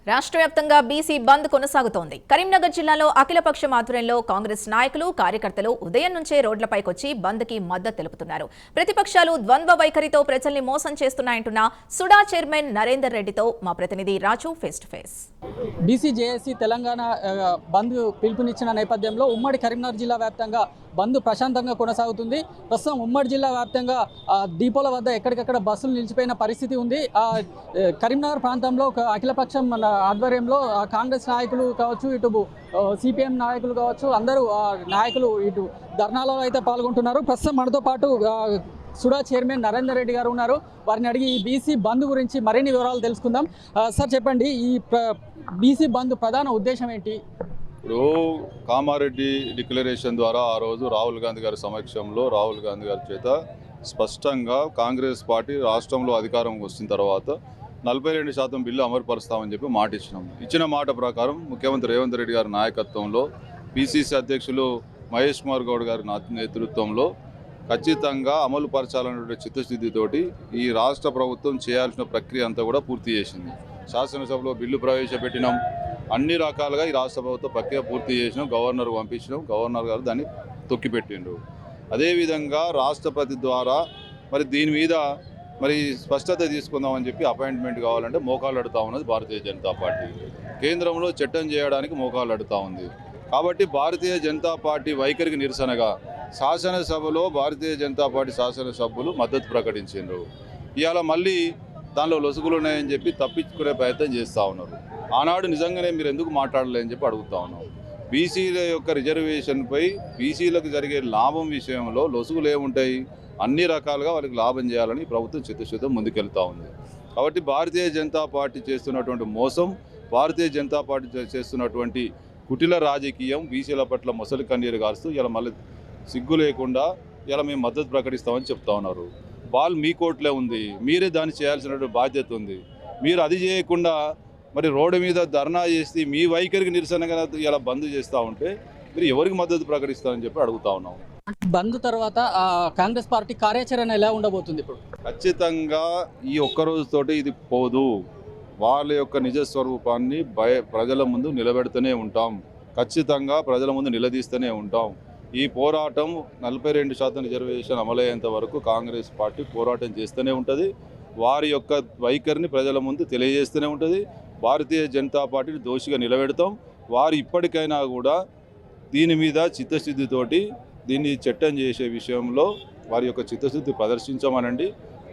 రాష్ట్ర వ్యాప్తంగా బీసీ బంద్ కొనసాగుతోంది. కరీంనగర్ జిల్లాలో అఖిలపక్షం ఆధ్వర్యంలో కాంగ్రెస్ నాయకులు, కార్యకర్తలు ఉదయం నుంచే రోడ్లపైకొచ్చి బంద్ కి మద్దతు తెలుపుతున్నారు. ప్రతిపక్షాలు ద్వంద్వ వైఖరితో ప్రజల్ని మోసం చేస్తున్నాయంటున్న సుడా చైర్మన్ నరేందర్ రెడ్డితో మా ప్రతినిధి Raju face to face. BC JAC Telangana bandh పిలుపునిచ్చిన నేపథ్యంలో ఉమ్మడి కరీంనగర్ జిల్లా వ్యాప్తంగా బంద్ ప్రశాంతంగా కొనసాగుతుంది. ప్రస్తుతం ఉమ్మడి జిల్లా వ్యాప్తంగా డిపోల వద్ద ఎక్కడికక్కడ బస్సులు నిలిచిపోయిన పరిస్థితి ఉంది. కరీంనగర్ ప్రాంతంలో అఖిలపక్షం ఆధ్వర్యంలో కాంగ్రెస్ నాయకులు కావచ్చు, ఇటు సిపిఎం నాయకులు కావచ్చు, అందరూ నాయకులు ఇటు ధర్నాలో అయితే పాల్గొంటున్నారు. ప్రస్తుతం మనతో పాటు సుడా చైర్మన్ నరేందర్ రెడ్డి గారు ఉన్నారు. వారిని అడిగి ఈ బీసీ బంద్ గురించి మరిన్ని వివరాలు తెలుసుకుందాం. సార్ చెప్పండి, ఈ బీసీ బంద్ ప్రధాన ఉద్దేశం ఏంటి? ఇప్పుడు కామారెడ్డి డిక్లరేషన్ ద్వారా ఆ రోజు రాహుల్ గాంధీ గారి సమక్షంలో రాహుల్ గాంధీ గారి చేత స్పష్టంగా కాంగ్రెస్ పార్టీ రాష్ట్రంలో అధికారం వచ్చిన తర్వాత 42% బిల్లు అమలుపరుస్తామని చెప్పి మాట ఇచ్చినాం. ఇచ్చిన మాట ప్రకారం ముఖ్యమంత్రి రేవంత్ రెడ్డి గారి నాయకత్వంలో, పిసిసి అధ్యక్షులు మహేష్ కుమార్ గౌడ్ గారి నేతృత్వంలో ఖచ్చితంగా అమలు పరచాలనే చిత్తశుద్ధితోటి ఈ రాష్ట్ర ప్రభుత్వం చేయాల్సిన ప్రక్రియ అంతా కూడా పూర్తి చేసింది. శాసనసభలో బిల్లు ప్రవేశపెట్టినాం. అన్ని రకాలుగా ఈ రాష్ట్ర ప్రభుత్వ ప్రక్రియ పూర్తి చేసినాం. గవర్నర్ పంపించినాం. గవర్నర్ గారు దాన్ని తొక్కిపెట్టిండ్రు. అదేవిధంగా రాష్ట్రపతి ద్వారా మరి దీని మీద మరి స్పష్టత తీసుకుందామని చెప్పి అపాయింట్మెంట్ కావాలంటే మోకాలు అడుగుతా ఉన్నది భారతీయ జనతా పార్టీ. కేంద్రంలో చట్టం చేయడానికి మోకాలు అడుగుతా ఉంది. కాబట్టి భారతీయ జనతా పార్టీ వైఖరికి నిరసనగా శాసనసభలో భారతీయ జనతా పార్టీ శాసనసభ్యులు మద్దతు ప్రకటించారు. ఇవాళ మళ్ళీ దానిలో లొసుగులు ఉన్నాయని చెప్పి తప్పించుకునే ప్రయత్నం చేస్తూ ఉన్నారు. ఆనాడు నిజంగానే మీరు ఎందుకు మాట్లాడలేని చెప్పి అడుగుతా ఉన్నాం. బీసీల యొక్క రిజర్వేషన్పై బీసీలకు జరిగే లాభం విషయంలో లొసుగులు ఏముంటాయి? అన్ని రకాలుగా వాళ్ళకి లాభం చేయాలని ప్రభుత్వం చిత్తశుద్ధం ముందుకెళ్తూ ఉంది. కాబట్టి భారతీయ జనతా పార్టీ చేస్తున్నటువంటి మోసం, భారతీయ జనతా పార్టీ చేస్తున్నటువంటి కుటిల రాజకీయం, బీసీల పట్ల మొసలి కన్నీరు కారుస్తూ ఇలా మళ్ళీ సిగ్గు లేకుండా ఇలా మేము మద్దతు ప్రకటిస్తామని చెప్తా ఉన్నారు. బాల్ మీ కోర్టులో ఉంది. మీరే దాన్ని చేయాల్సినటువంటి బాధ్యత ఉంది. మీరు అది చేయకుండా మరి రోడ్డు మీద ధర్నా చేసి మీ వైఖరికి నిరసనగా ఇలా బంద్ చేస్తూ ఉంటే మీరు ఎవరికి మద్దతు ప్రకటిస్తారని చెప్పి అడుగుతా ఉన్నాం. బంద్ తర్వాత కాంగ్రెస్ పార్టీ కార్యాచరణ ఎలా ఉండబోతుంది? ఇప్పుడు ఖచ్చితంగా ఈ ఒక్కరోజుతోటి ఇది పోదు. వాళ్ళ యొక్క నిజస్వరూపాన్ని ప్రజల ముందు నిలబెడుతూనే ఉంటాం. ఖచ్చితంగా ప్రజల ముందు నిలదీస్తూనే ఉంటాం. ఈ పోరాటం 42% రిజర్వేషన్ అమలయ్యేంత వరకు కాంగ్రెస్ పార్టీ పోరాటం చేస్తూనే ఉంటుంది. వారి యొక్క వైఖరిని ప్రజల ముందు తెలియజేస్తూనే ఉంటుంది. భారతీయ జనతా పార్టీని దోషిగా నిలబెడతాం. వారు ఇప్పటికైనా కూడా దీని మీద చిత్తశుద్ధితోటి దీన్ని చట్టం చేసే విషయంలో వారి యొక్క చిత్తశుద్ధి ప్రదర్శించమనండి,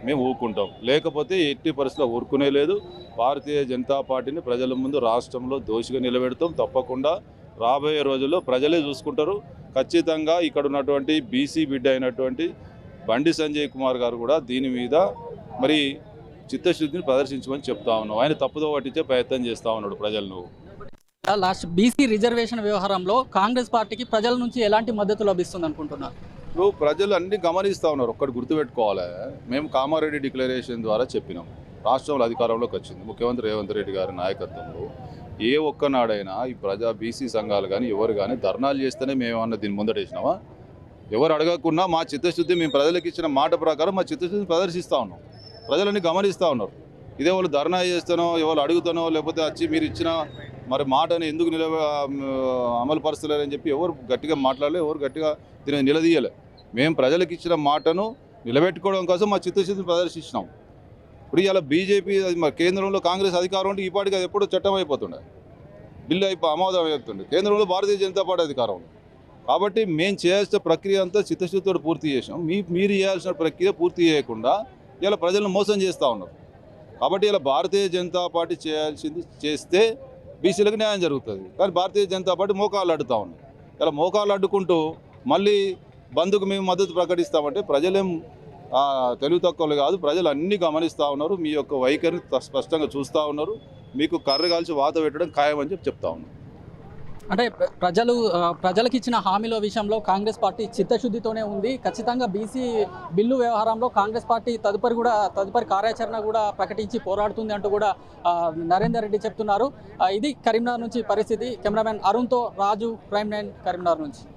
మేము ఊరుకుంటాం. లేకపోతే ఎట్టి పరిస్థితుల్లో ఊరుకునే లేదు. భారతీయ జనతా పార్టీని ప్రజల ముందు రాష్ట్రంలో దోషిగా నిలబెడతాం. తప్పకుండా రాబోయే రోజుల్లో ప్రజలే చూసుకుంటారు. ఖచ్చితంగా ఇక్కడ ఉన్నటువంటి బీసీ బిడ్డ అయినటువంటి బండి సంజయ్ కుమార్ గారు కూడా దీని మీద మరి చిత్తశుద్ధిని ప్రదర్శించమని చెప్తా ఉన్నావు. ఆయన తప్పుదో పట్టించే ప్రయత్నం చేస్తూ ఉన్నాడు ప్రజలను. లాస్ట్ బీసీ రిజర్వేషన్ వ్యవహారంలో కాంగ్రెస్ పార్టీకి ప్రజల నుంచి ఎలాంటి మద్దతు లభిస్తుంది అనుకుంటున్నారు? ఇప్పుడు ప్రజలు అన్ని గమనిస్తూ ఉన్నారు. ఒక్కటి గుర్తుపెట్టుకోవాలి, మేము కామారెడ్డి డిక్లరేషన్ ద్వారా చెప్పినాం. రాష్ట్రంలో అధికారంలోకి వచ్చింది ముఖ్యమంత్రి రేవంత్ రెడ్డి గారి నాయకత్వంలో. ఏ ఒక్కనాడైనా ఈ బీసీ సంఘాలు కానీ ఎవరు కానీ ధర్నాలు చేస్తేనే మేమన్నా దీన్ని ముందటేసినామా? ఎవరు అడగకున్నా మా చిత్తశుద్ధి, మేము ప్రజలకు ఇచ్చిన మాట ప్రకారం మా చిత్తశుద్ధిని ప్రదర్శిస్తూ ఉన్నాం. ప్రజలన్నీ గమనిస్తూ ఉన్నారు. ఇదే వాళ్ళు ధర్నా చేస్తానో, ఎవరు అడుగుతానో, లేకపోతే వచ్చి మీరు ఇచ్చిన మరి మాటని ఎందుకు అమలు పరుస్తలేరని చెప్పి ఎవరు గట్టిగా మాట్లాడలే, ఎవరు గట్టిగా దీన్ని నిలదీయలే. మేము ప్రజలకు ఇచ్చిన మాటను నిలబెట్టుకోవడం కోసం మా చిత్తశుద్ధిని ప్రదర్శించినాం. ఇప్పుడు ఇలా బీజేపీ కేంద్రంలో కాంగ్రెస్ అధికారం అంటే ఈ పార్టీకి అది ఎప్పుడో చట్టం అయిపోతుండే, బిల్లు ఆమోదం అవుతుండే. కేంద్రంలో భారతీయ జనతా పార్టీ అధికారం ఉంది. కాబట్టి మేము చేయాల్సిన ప్రక్రియ అంతా చిత్తశుద్ధితో పూర్తి చేసాం. మీరు చేయాల్సిన ప్రక్రియ పూర్తి చేయకుండా ఇలా ప్రజలను మోసం చేస్తూ ఉన్నారు. కాబట్టి ఇలా భారతీయ జనతా పార్టీ చేయాల్సింది చేస్తే బీసీలకు న్యాయం జరుగుతుంది. కానీ భారతీయ జనతా పార్టీ మోకాళ్ళు అడ్డుతూ ఉంది. ఇలా మోకాళ్ళు అడ్డుకుంటూ మళ్ళీ బంద్కు మేము మద్దతు ప్రకటిస్తామంటే ప్రజలేం తెలివి తక్కువలు కాదు. ప్రజలు అన్నీ గమనిస్తూ ఉన్నారు. మీ యొక్క వైఖరిని స్పష్టంగా చూస్తూ ఉన్నారు. మీకు కర్ర కాల్చి వాత పెట్టడం ఖాయమని చెప్పి చెప్తా ఉన్నారు. అంటే ప్రజలకు ఇచ్చిన హామీల విషయంలో కాంగ్రెస్ పార్టీ చిత్తశుద్ధితోనే ఉంది. ఖచ్చితంగా బీసీ బిల్లు వ్యవహారంలో కాంగ్రెస్ పార్టీ తదుపరి కార్యాచరణ కూడా ప్రకటించి పోరాడుతుంది అంటూ కూడా నరేందర్ రెడ్డి చెప్తున్నారు. ఇది కరీంనగర్ నుంచి పరిస్థితి. కెమెరామెన్ అరుణ్తో రాజు, ప్రైమ్ 9 కరీంనగర్ నుంచి.